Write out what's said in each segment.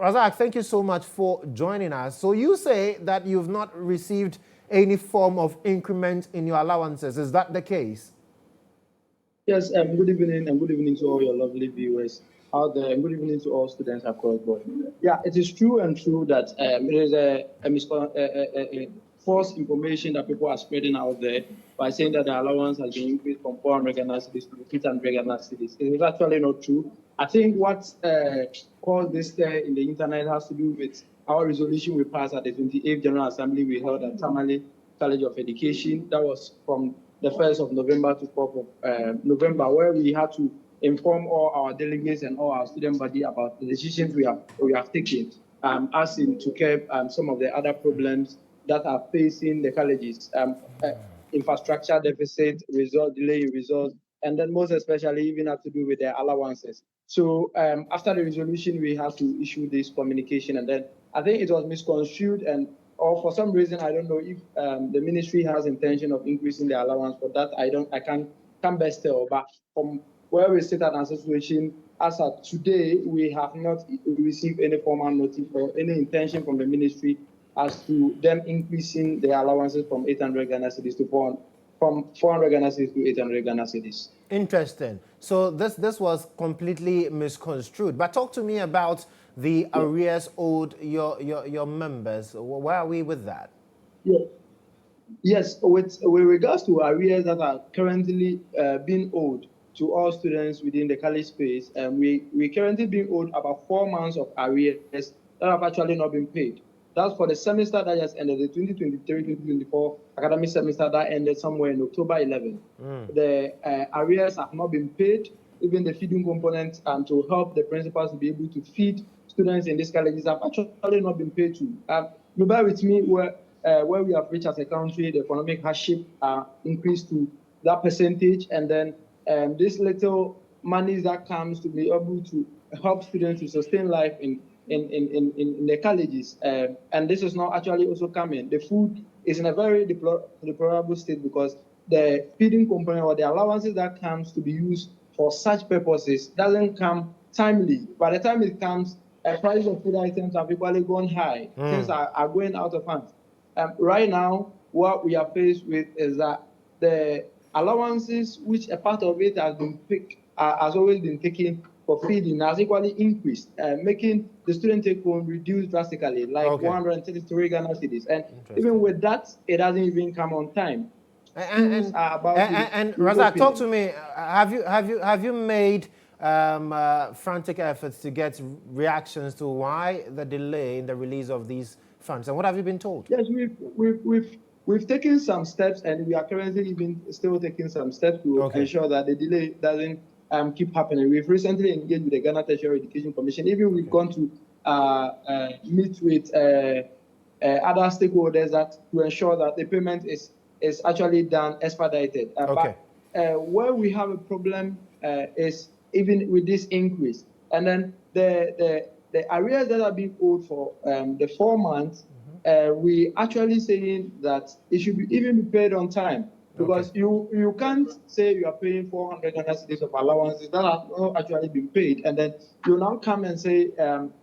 Razak, thank you so much for joining us. So you say that you've not received any form of increment in your allowances. Is that the case? Yes, good evening and good evening to all your lovely viewers out there, and good evening to all students across board. Yeah, it is true that it is a false information that people are spreading out there by saying that the allowance has been increased from 400 Ghana cedis to 800 Ghana cedis. It is actually not true. I think what caused this in the internet has to do with our resolution we passed at the 28th General Assembly we held at Tamale College of Education. That was from the 1st of November to 4th of November, where we had to inform all our delegates and all our student body about the decisions we have taken, as in to curb some of the other problems that are facing the colleges, infrastructure deficit, delay in results, and then most especially even have to do with their allowances. So after the resolution, we had to issue this communication, and then I think it was misconstrued, or for some reason, I don't know if the ministry has intention of increasing the allowance. For that, I can't best tell. But from where we sit at our situation, as of today, we have not received any formal notice or any intention from the ministry as to them increasing the allowances from 800 Ghana cedis to 400, from 400 Ghana cedis to 800 Ghana cedis. Interesting. So this was completely misconstrued. But talk to me about the arrears owed your members. Where are we with that? Yeah. Yes, with regards to arrears that are currently being owed to all students within the college space, we currently being owed about 4 months of arrears that have actually not been paid. That's for the semester that just ended, the 2023-2024 academic semester that ended somewhere in October 11. The arrears have not been paid. Even the feeding component to help the principals to be able to feed students in these colleges have actually not been paid to. You bear with me where we have reached as a country, the economic hardship increased to that percentage, and then this little money that comes to be able to help students to sustain life in the colleges, and this is not actually also coming. The food is in a very deplorable state because the feeding component or the allowances that comes to be used for such purposes doesn't come timely. By the time it comes, prices of food items have equally gone high. Things are going out of hand. Right now, what we are faced with is that the allowances, which a part of it has always been taken for feeding, has equally increased, making the student take home reduce drastically, like 133 Ghana cedis. And even with that, it doesn't even come on time. And Razak, talk to me. Have you made frantic efforts to get reactions to why the delay in the release of these funds, and what have you been told? Yes, we've taken some steps, and we are currently even still taking some steps to ensure that the delay doesn't keep happening. We've recently engaged with the Ghana Tertiary Education Commission. Even we've gone to meet with other stakeholders to ensure that the payment is actually done expedited. But where we have a problem is even with this increase, and then the arrears that are being owed for the 4 months, we actually saying that it should even be paid on time, because you can't say you are paying 400 Ghana cedis of allowances that have not actually been paid, and then you now come and say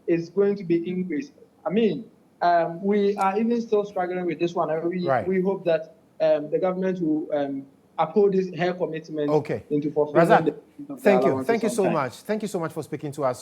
it's going to be increased. I mean, we are even still struggling with this one, and we hope that the government will uphold her commitment into fulfilling Razak, thank you so much. Thank you so much for speaking to us.